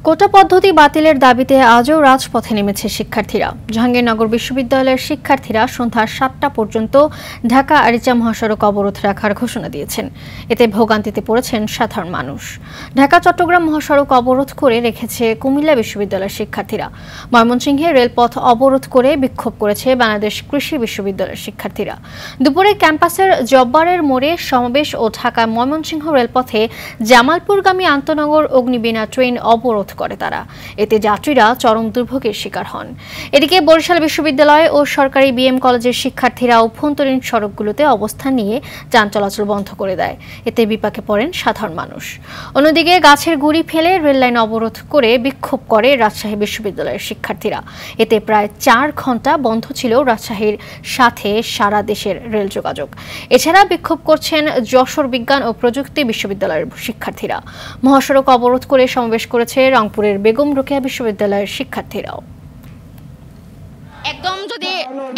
কোটা পদ্ধতি বাতিলের দাবিতে আজও রাজপথে নেমেছে শিক্ষার্থীরা। জাহাঙ্গীরনগর বিশ্ববিদ্যালয়ের শিক্ষার্থীরা সন্ধ্যা ৭টা পর্যন্ত ঢাকা আরিচা মহাসড়ক অবরোধ রাখার ঘোষণা দিয়েছেন। এতে ভোগান্তিতে পড়েছেন সাধারণ মানুষ। ঢাকা চট্টগ্রাম মহাসড়ক অবরোধ করে রেখেছে কুমিল্লা বিশ্ববিদ্যালয়ের শিক্ষার্থীরা। ময়মনসিংহে রেলপথ অবরোধ করে বিক্ষোভ করেছে বাংলাদেশ কৃষি বিশ্ববিদ্যালয়ের শিক্ষার্থীরা। দুপুরে ক্যাম্পাসের জব্বারের মোড়ে সমাবেশ ও ঢাকা ময়মনসিংহ রেলপথে জামালপুরগামী আন্তনগর অগ্নিবীণা ট্রেন অবরোধ করে তারা। এতে যাত্রীরা চরম দুর্ভোগের শিকার হন। এদিকে বরিশাল বিশ্ববিদ্যালয় ও সরকারি বিএম কলেজের শিক্ষার্থীরা অভ্যন্তরীণ সড়কগুলোতে অবস্থান নিয়ে যান চলাচল বন্ধ করে দেয়। এতে বিপাকে পড়েন সাধারণ মানুষ। অন্যদিকে গাছের গুঁড়ি ফেলে রেললাইন অবরোধ করে বিক্ষোভ করে রাজশাহী বিশ্ববিদ্যালয়ের শিক্ষার্থীরা। এতে প্রায় 4 ঘন্টা বন্ধ ছিল রাজশাহীর সাথে সারা দেশের রেল যোগাযোগ। এছাড়া বিক্ষোভ করছেন যশোর বিজ্ঞান ও প্রযুক্তি বিশ্ববিদ্যালয়ের শিক্ষার্থীরা। মহাসড়ক অবরোধ করে সমাবেশ করেছে রংপুরের বেগম রোকেয়া বিশ্ববিদ্যালয়ের শিক্ষার্থীরাও। একদম যদি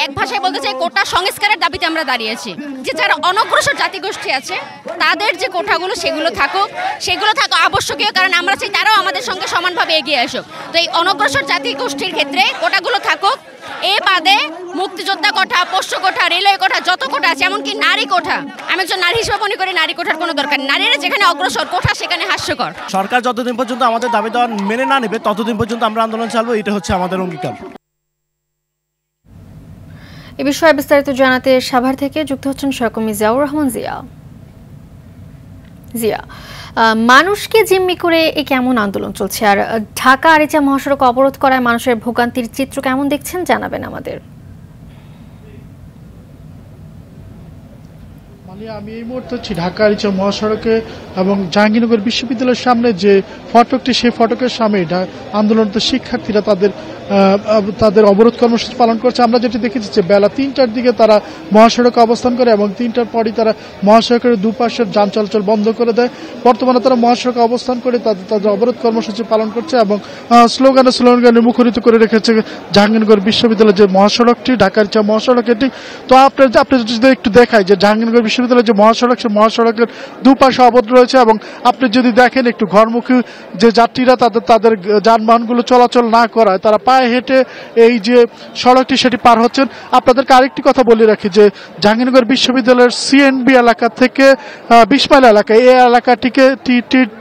এক ভাষায় বলতে চাই, কোটা সংস্কারের দাবিতে আমরা দাঁড়িয়েছি। যে যারা অনগ্রসর জাতিগোষ্ঠী আছে তাদের যে কোটাগুলো সেগুলো থাকুক আবশ্যকীয়, কারণ আমরা চাই তারাও আমাদের সঙ্গে সমানভাবে এগিয়ে আসুক। তো এই অনগ্রসর জাতিগোষ্ঠীর ক্ষেত্রে কোটাগুলো থাকুক। এ বাদে মুক্তিযোদ্ধা কোটা, পোষ্য কোটা, রেলওয়ে কোটা, যত কোটা আছে, এমনকি নারী কোটা, আমি একজন নারী হিসেবে মনে করি নারী কোটার কোনো দরকার নেই। নারীরা যেখানে অগ্রসর, কোটা সেখানে হাস্যকর। সরকার যতদিন পর্যন্ত আমাদের দাবি দেওয়া মেনে না নেবে ততদিন পর্যন্ত আমরা আন্দোলন চালাবো, এটা হচ্ছে আমাদের অঙ্গীকার। এ বিষয়ে বিস্তারিত জানাতে সাভার থেকে যুক্ত হচ্ছেন সহকর্মী জিয়াউর রহমান। জিয়া, মানুষকে জিম্মি করে এ কেমন আন্দোলন চলছে, আর ঢাকা আরিচা মহাসড়ক অবরোধ করায় মানুষের ভোগান্তির চিত্র কেমন দেখছেন জানাবেন আমাদের। আমি এই মুহূর্তে হচ্ছি ঢাকা আরিচা মহাসড়কে এবং জাহাঙ্গীরনগর বিশ্ববিদ্যালয়ের সামনে যে ফটকটি, সেই ফটকের সামনে আন্দোলনরত শিক্ষার্থীরা তাদের অবরোধ কর্মসূচি পালন করছে। আমরা যেটি দেখেছি যে বেলা 3টার দিকে তারা মহাসড়কে অবস্থান করে এবং 3টার পরই তারা মহাসড়কের দুপাশের যান চলাচল বন্ধ করে দেয়। বর্তমানে তারা মহাসড়কে অবস্থান করে তাদের অবরোধ কর্মসূচি পালন করছে এবং স্লোগানে মুখরিত করে রেখেছে জাহাঙ্গীরনগর বিশ্ববিদ্যালয়ের যে মহাসড়কটি, ঢাকা আরিচা মহাসড়ক এটি। তো আপনি যদি একটু দেখায় যে জাহাঙ্গীরনগর বিশ্ববিদ্যালয়ের যে মহাসড়ক, সে মহাসড়কের দুপাশে অবরোধ রয়েছে এবং আপনি যদি দেখেন একটু ঘরমুখী যে যাত্রীরা তাদের যানবাহনগুলো চলাচল না করায় তারা পায়ে হেঁটে এই যে সড়কটি সেটি পার হচ্ছেন। আপনাদেরকে আরেকটি কথা বলে রাখি যে জাহাঙ্গীরনগর বিশ্ববিদ্যালয়ের সিএনবি এলাকা থেকে 20 মাইল এলাকায়, এই এলাকাটিকে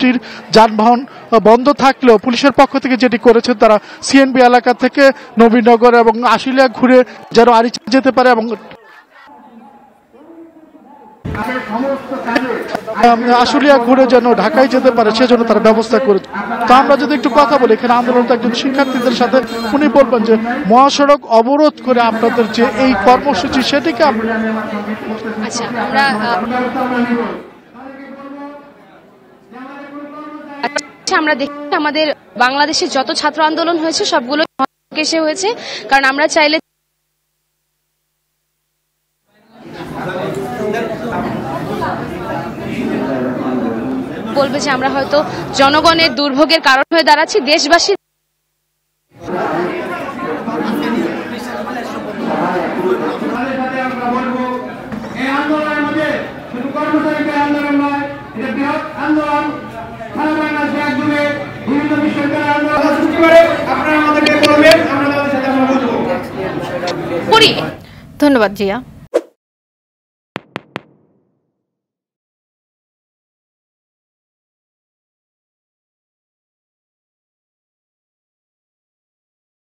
টির যানবাহন বন্ধ থাকলেও পুলিশের পক্ষ থেকে যেটি করেছে, তারা সিএনবি এলাকা থেকে নবীনগর এবং আশুলিয়া ঘুরে যেন আরিচা যেতে পারে এবং আশুলিয়া ঘুরে যেন ঢাকায় যেতে পারে সেজন্য তারা ব্যবস্থা করে। তো আমরা যদি একটু কথা বলি এখানে আন্দোলনরত একজন শিক্ষার্থীদের সাথে, উনি বলবেন যে মহাসড়ক অবরোধ করে আপনাদের যে এই কর্মসূচি সেটিকে আমরা দেখি আমাদের বাংলাদেশে যত ছাত্র আন্দোলন হয়েছে সবগুলো এসে হয়েছে, কারণ আমরা চাইলে বলবে যে আমরা হয়তো জনগণের দুর্ভোগের কারণ হয়ে দাঁড়াচ্ছি। দেশবাসী ধন্যবাদ জিয়া।